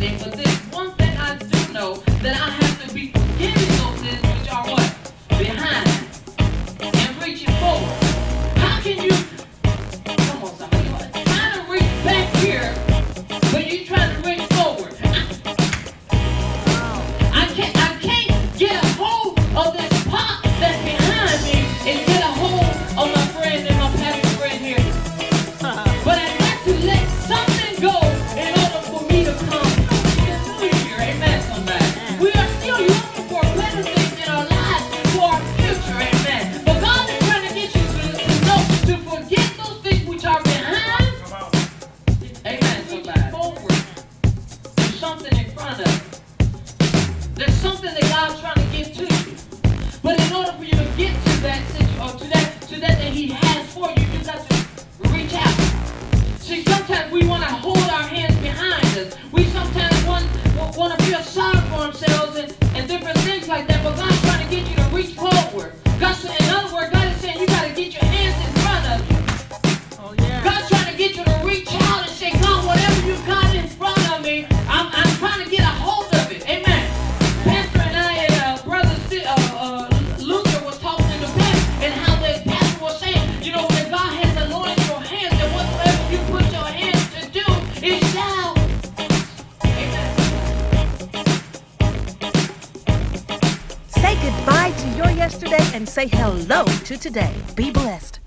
anything, but there's one thing I do know, that I have to be forgiving those sins which are what? Behind, and reaching forward. How can you, come on somebody, you're trying to reach back here, but you trying to reach forward. I can't get a hold of this pot that's behind me and get a hold of my friend and my pastor friend here. But I got to let something go in order for me to come to the new year. Amen, somebody. We are still looking for better things in our lives for our future. Amen. But God is trying to get you to know to forget those things which are behind. Amen, somebody. Forward. There's something in front of you. There's something that God's trying to give to you. But in order for you to get to that to that He has for you, you got to reach out. See, sometimes we want to hold our hands behind us. We sometimes want to feel sorry for ourselves and different things like that. But God's trying to get you to reach forward. In other words, God is saying you got to get your hands in front of you. Oh, yeah. God's trying to get you to reach out and say, God, whatever you got in front of me, I'm trying to get a hold of it. Amen. Pastor and I and Brother Luther was talking in the past, and how the pastor was saying, you know, that God has anointed your hands, and whatsoever you put your hands to do, it shall. Amen. Say goodbye to your yesterday and say hello to today. Be blessed.